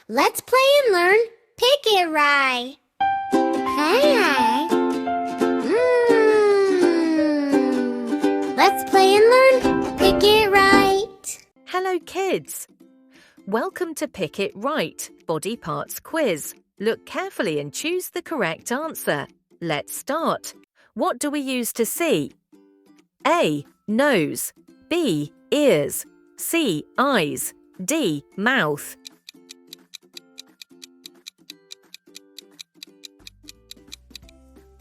Let's play and learn. Pick it right. Hey. Let's play and learn. Pick it right. Hello, kids. Welcome to Pick It Right Body Parts Quiz. Look carefully and choose the correct answer. Let's start. What do we use to see? A. Nose. B. Ears. C. Eyes. D. Mouth.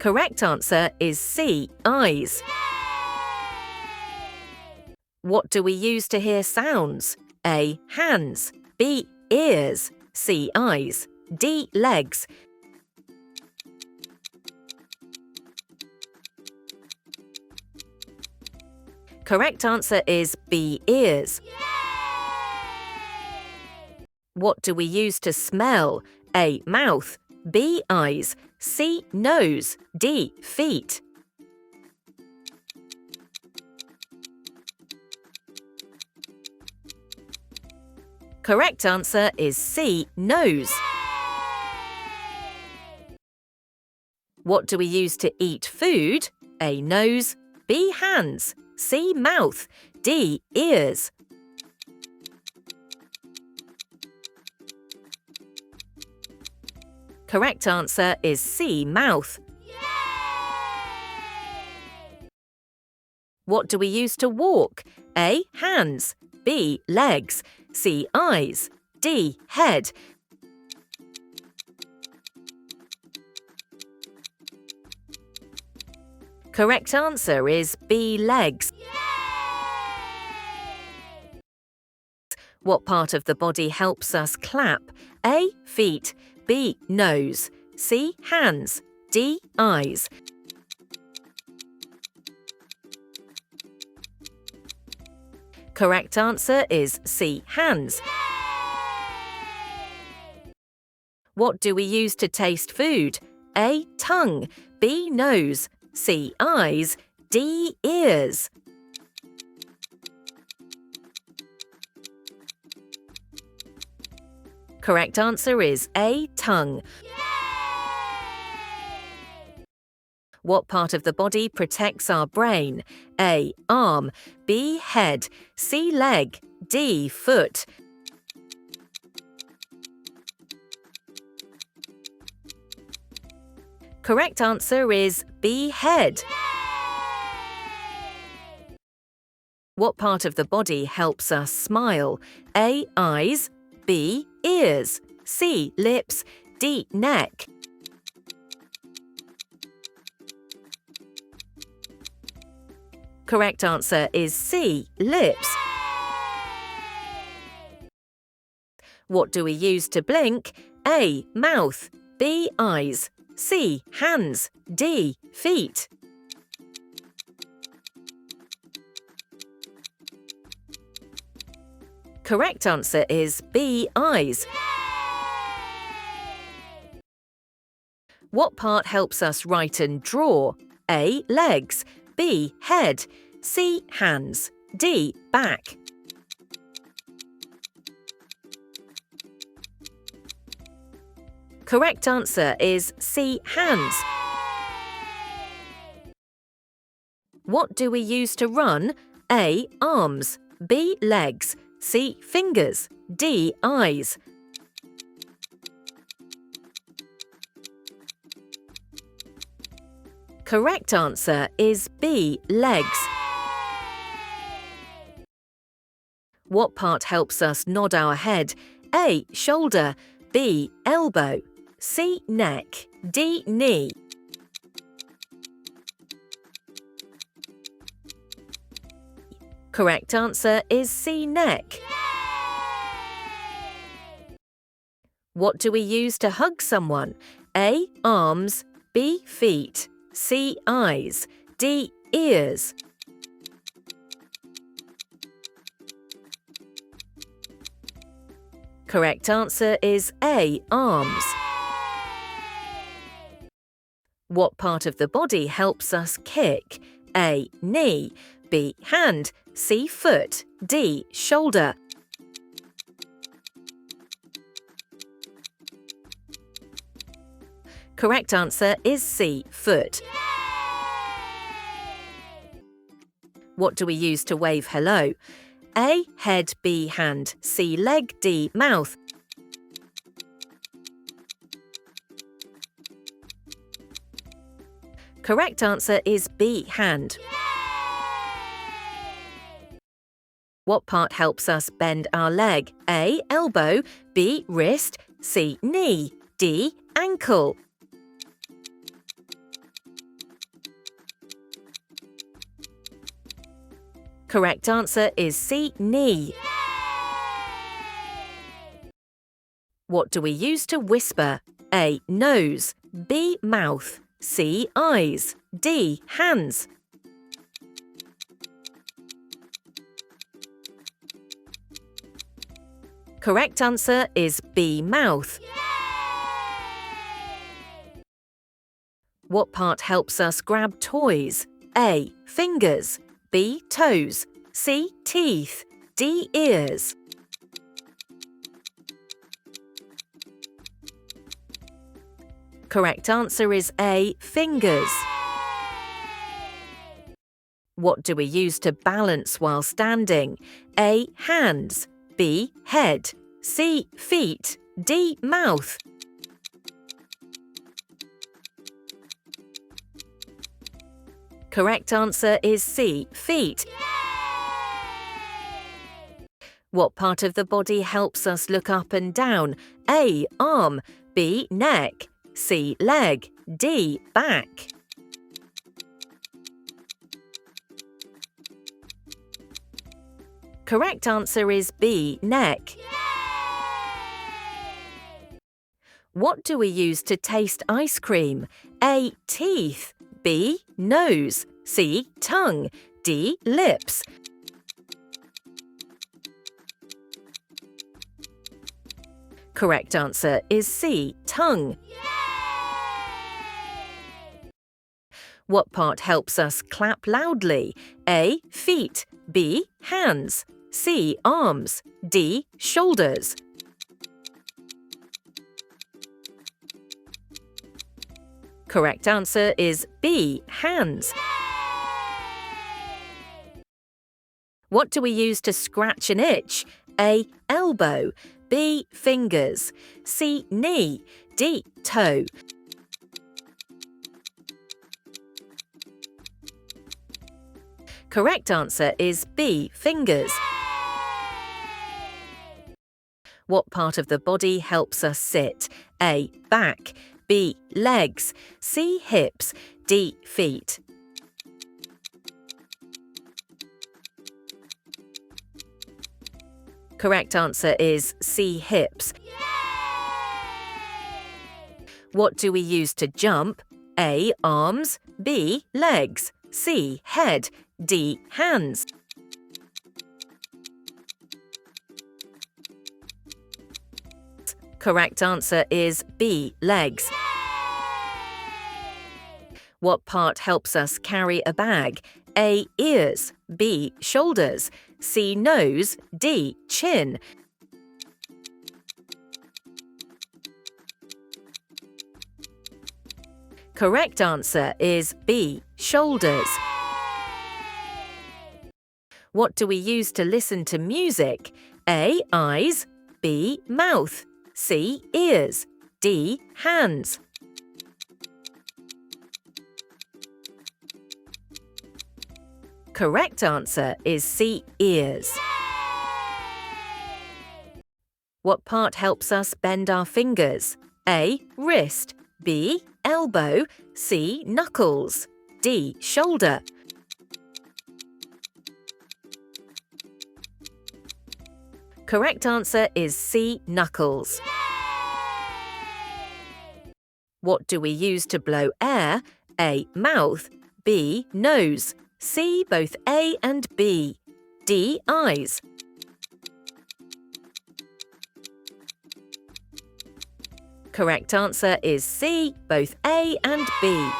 Correct answer is C. Eyes. What do we use to hear sounds? A. Hands. B. Ears. C. Eyes. D. Legs. Correct answer is B. Ears. What do we use to smell? A. Mouth. B. Eyes. C. Nose. D. Feet. Correct answer is C. Nose. What do we use to eat food? A. Nose. B. Hands. C. Mouth. D. Ears. Correct answer is C. Mouth. What do we use to walk? A. Hands. B. Legs. C. Eyes. D. Head. Correct answer is B. Legs. What part of the body helps us clap? A. Feet. B. Nose. C. Hands. D. Eyes. Correct answer is C. Hands. What do we use to taste food? A. Tongue. B. Nose. C. Eyes. D. Ears. Correct answer is A. Tongue. What part of the body protects our brain? A. Arm. B. Head. C. Leg. D. Foot. Correct answer is B. Head. What part of the body helps us smile? A. Eyes. B. Ears. C. Lips. D. Neck. Correct answer is C. Lips. What do we use to blink? A. Mouth. B. Eyes. C. Hands. D. Feet. Correct answer is B. Eyes. What part helps us write and draw? A. Legs. B. Head. C. Hands. D. Back. Correct answer is C. Hands. What do we use to run? A. Arms. B. Legs. C. Fingers. D. Eyes. Correct answer is B. Legs. What part helps us nod our head? A. Shoulder. B. Elbow. C. Neck. D. Knee. Correct answer is C. Neck. What do we use to hug someone? A. Arms. B. Feet. C. Eyes. D. Ears. Correct answer is A. Arms. What part of the body helps us kick? A. Knee. B. Hand. C. Foot. D. Shoulder. Correct answer is C, foot. What do we use to wave hello? A, head, B, hand, C, leg, D, mouth. Correct answer is B, hand. What part helps us bend our leg? A, elbow, B, wrist, C, knee, D, ankle. Correct answer is C, knee. What do we use to whisper? A, nose, B, mouth, C, eyes, D, hands. Correct answer is B, mouth. What part helps us grab toys? A, fingers, B, toes, C, teeth, D, ears. Correct answer is A, fingers. What do we use to balance while standing? A, hands, B, head, C, feet, D, mouth. Correct answer is C, feet. What part of the body helps us look up and down? A, arm, B, neck, C, leg, D, back. Correct answer is B, neck. What do we use to taste ice cream? A, teeth, B, nose, C, tongue, D, lips. Correct answer is C, tongue. What part helps us clap loudly? A, feet, B, hands, C, arms, D, shoulders. Correct answer is B, hands. What do we use to scratch an itch? A, elbow, B, fingers, C, knee, D, toe. Correct answer is B, fingers. What part of the body helps us sit? A, back, B, legs, C, hips, D, feet. Correct answer is C, hips. What do we use to jump? A, arms, B, legs, C, head, D, hands. Correct answer is B, legs. What part helps us carry a bag? A, ears, B, shoulders, C, nose, D, chin. Correct answer is B, shoulders. What do we use to listen to music? A, eyes, B, mouth, C, ears, D, hands. Correct answer is C, ears. What part helps us bend our fingers? A, wrist, B, elbow, C, knuckles, D, shoulder. Correct answer is C, knuckles. What do we use to blow air? A, mouth, B, nose, C, both A and B, D, eyes. Correct answer is C, both A and B.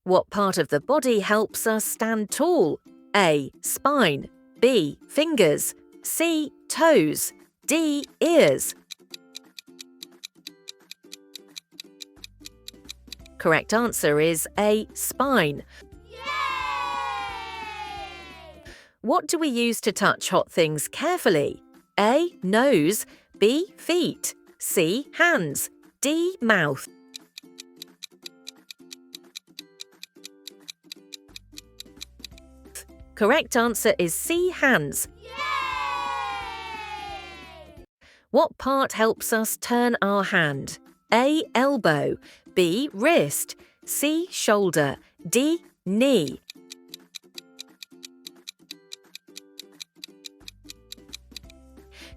What part of the body helps us stand tall? A, spine, B, fingers, C, toes, D, ears. correct answer is A. Spine. What do we use to touch hot things carefully? A. Nose, B. Feet, C. Hands, D. Mouth. Correct answer is C. Hands. What part helps us turn our hand? A. Elbow, B. Wrist, C. Shoulder, D. Knee.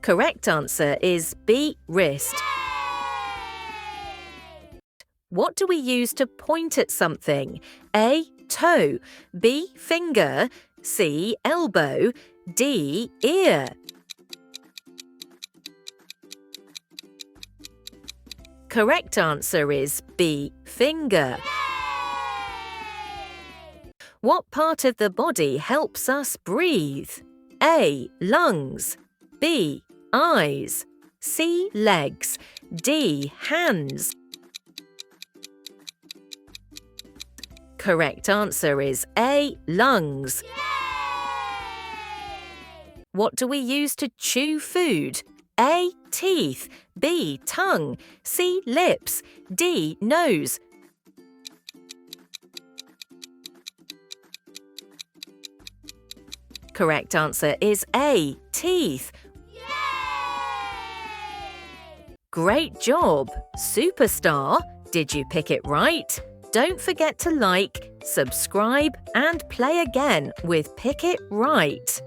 Correct answer is B. Wrist. What do we use to point at something? A. Toe, B. Finger, C. Elbow, D. Ear. Correct answer is B. Finger. What part of the body helps us breathe? A. Lungs, B. Eyes, C. Legs, D. Hands. Correct answer is A. Lungs. What do we use to chew food? A. Teeth, B. Tongue, C. Lips, D. Nose. Correct answer is A. Teeth. Great job! Superstar! Did you pick it right? Don't forget to like, subscribe and play again with Pick It Right.